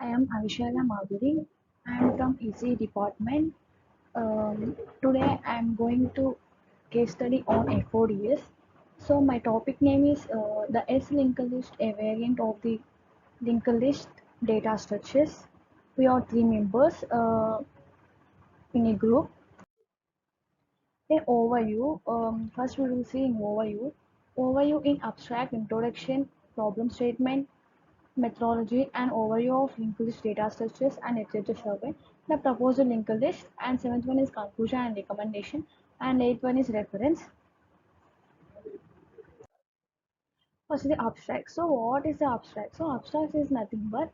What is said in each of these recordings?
I am Avishala Madhuri. I am from EC department. Today I am going to case study on FODS. So my topic name is the S linked list, a variant of the linked list data structures. We are three members in a group. In overview, first we will see in overview. Overview in abstract introduction, problem statement, methodology and overview of linked list data structures and literature survey, the proposed linked list, and seventh one is conclusion and recommendation, and eighth one is reference. First the abstract. So what is the abstract? So abstract is nothing but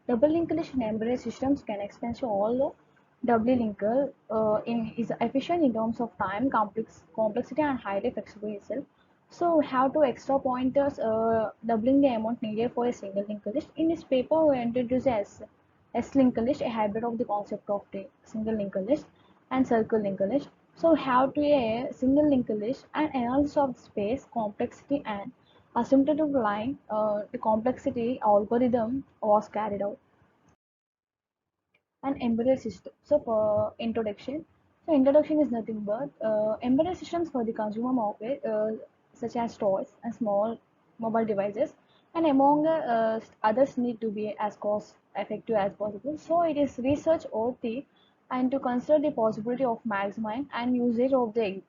double linked list in embedded systems can extend to all the doubly linked in is efficient in terms of time, complexity and highly flexible itself. So we have two extra pointers doubling the amount needed for a single linked list. In this paper, we introduce as S linked list, a hybrid of the concept of the single linked list and circle linked list. So we have to a single linked list and analysis of space, complexity and asymptotic line, the complexity algorithm was carried out. And embedded system. So for introduction, so introduction is nothing but embedded systems for the consumer market, such as toys and small mobile devices, and among others need to be as cost effective as possible. So it is research OT and to consider the possibility of maximizing and usage of the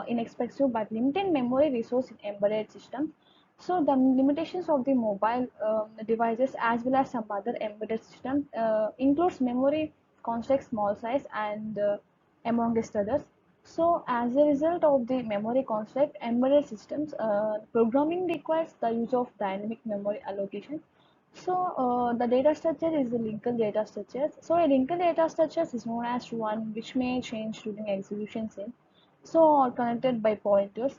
inexpensive but limited memory resource in embedded systems. So the limitations of the mobile devices as well as some other embedded systems includes memory constraints, small size, and amongst others. So as a result of the memory constraint, embedded systems programming requires the use of dynamic memory allocation. So the data structure is the linked data structure. So a linked data structure is known as one which may change during execution scene. So are connected by pointers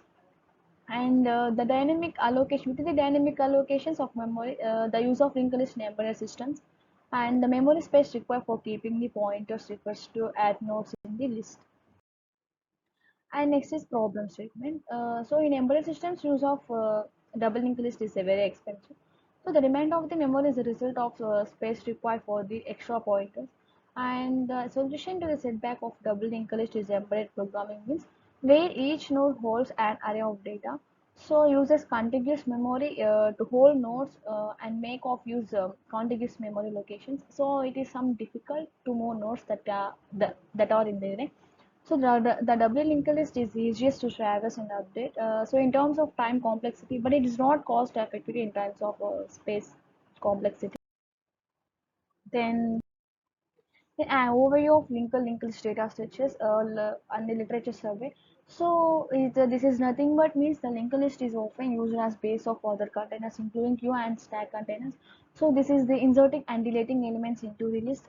and the dynamic allocation within the dynamic allocations of memory, the use of linked list embedded systems and the memory space required for keeping the pointers refers to add nodes in the list. And next is problem statement. So in embedded systems, use of double linked list is very expensive. So the demand of the memory is a result of space required for the extra pointers. And the solution to the setback of double linked list is embedded programming means where each node holds an array of data. So uses contiguous memory to hold nodes and make of use contiguous memory locations. So it is some difficult to move nodes that are in the array. So the W linked list is easiest to traverse and update. So in terms of time complexity, but it is not cost effective in terms of space complexity. Then an overview of linked list data structures and the literature survey. So this is nothing but means the linked list is often used as base of other containers, including queue and stack containers. So this is the inserting and deleting elements into the list.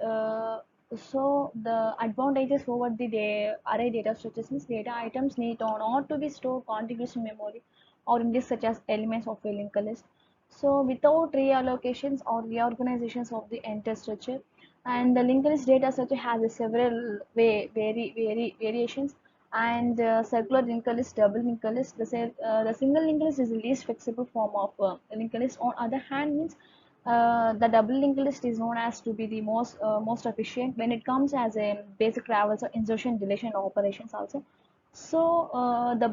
So the advantages over the array data structures means data items need or not to be stored contiguous in memory or in disk such as elements of a linked list. So without reallocations or reorganizations of the entire structure, and the linked list data structure has a several variations and circular linked list, double linked list. The single linked list is the least flexible form of linked list. On other hand, means the double linked list is known as to be the most efficient when it comes as a basic travels or insertion, deletion operations also. So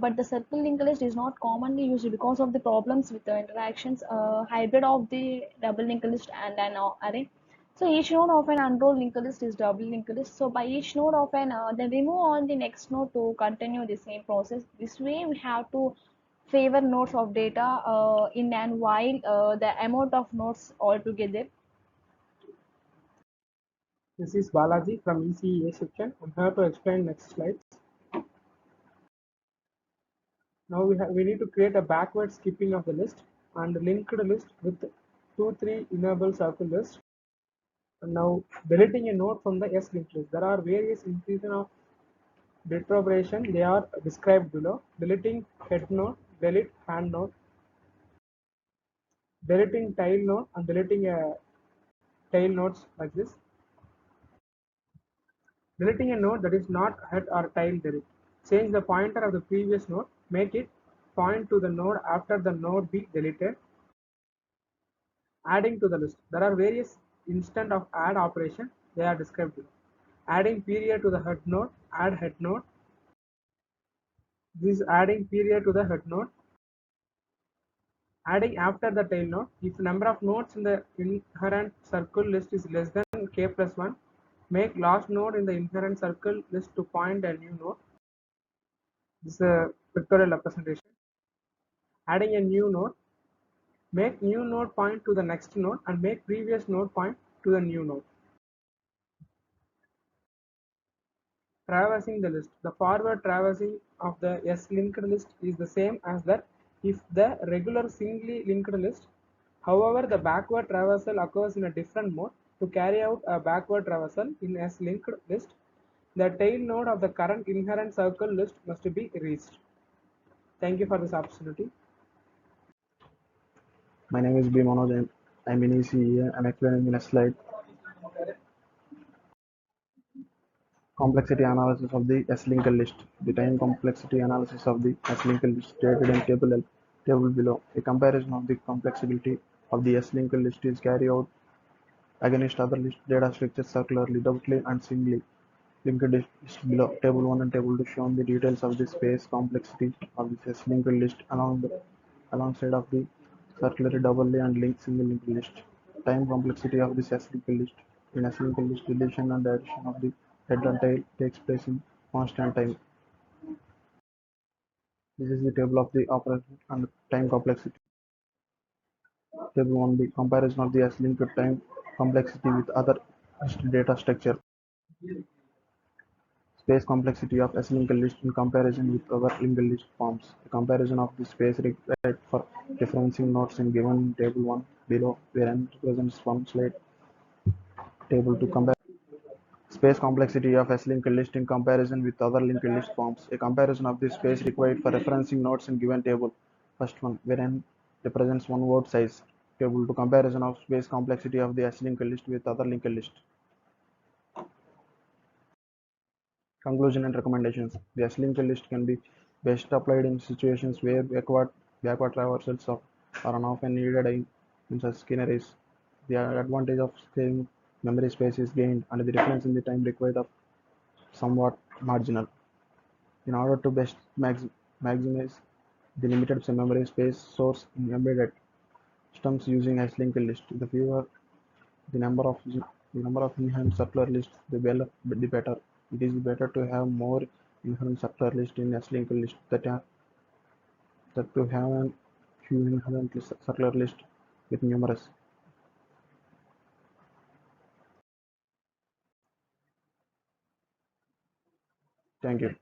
but the circle linked list is not commonly used because of the problems with the interactions hybrid of the double linked list and an array. So each node of an unrolled linked list is double linked list. So by each node of an then we move on the next node to continue the same process. This way we have to favor nodes of data in and while the amount of nodes altogether. This is Balaji from ECEA section. I'm here to explain next slides. Now we need to create a backward skipping of the list and linked list with 2-3 enable circle list. And now deleting a node from the S linked list. There are various instances of deterioration. They are described below. Deleting head node, delete hand node, deleting tail node, and deleting a tail nodes like this. Deleting a node that is not head or tail delete. Change the pointer of the previous node. Make it point to the node after the node be deleted. Adding to the list. There are various instant of add operation, they are described below. Adding period to the head node, add head node. This is adding period to the head node. Adding after the tail node, if the number of nodes in the inherent circle list is less than k plus 1, make last node in the inherent circle list to point a new node. This is a pictorial representation. Adding a new node, make new node point to the next node and make previous node point to the new node. Traversing the list. The forward traversing of the S-linked list is the same as that if the regular singly linked list. However, the backward traversal occurs in a different mode. To carry out a backward traversal in S-linked list, the tail node of the current inherent circle list must be reached. Thank you for this opportunity. My name is B. Manoj. I'm in ECE. I'm explaining in a slide complexity analysis of the S-linked list. The time complexity analysis of the S-linked list stated in table below. A comparison of the complexity of the S-linked list is carried out against other list data structures circularly, doubly, and singly. Linked list below. Table 1 and Table 2 show the details of the space complexity of the S-linked list alongside of the circular doubly and single linked list. Time complexity of this S-linked list. In S-linked list, deletion and addition of the head and tail takes place in constant time. This is the table of the operation and time complexity. Table 1, the comparison of the S-linked time complexity with other data structure. Space complexity of S-linked list in comparison with other linked list forms. A comparison of the space required for referencing nodes in given table 1 below, where n represents one slide. Table 2, compare space complexity of S-linked list in comparison with other linked list forms. A comparison of the space required for referencing nodes in given table. First one, where n represents one word size. Table 2, comparison of space complexity of the S-linked list with other linked list. Conclusion and recommendations. The S-linked list can be best applied in situations where backward traversals are often needed in such scenarios. The advantage of scaling memory space is gained, and the difference in the time required of somewhat marginal. In order to best maximize the limited memory space source in embedded systems using S-linked list, the number of inherent circular lists, the better. It is better to have more inherent circular lists in S-linked list that to have a few inherent circular list with numerous. Thank you.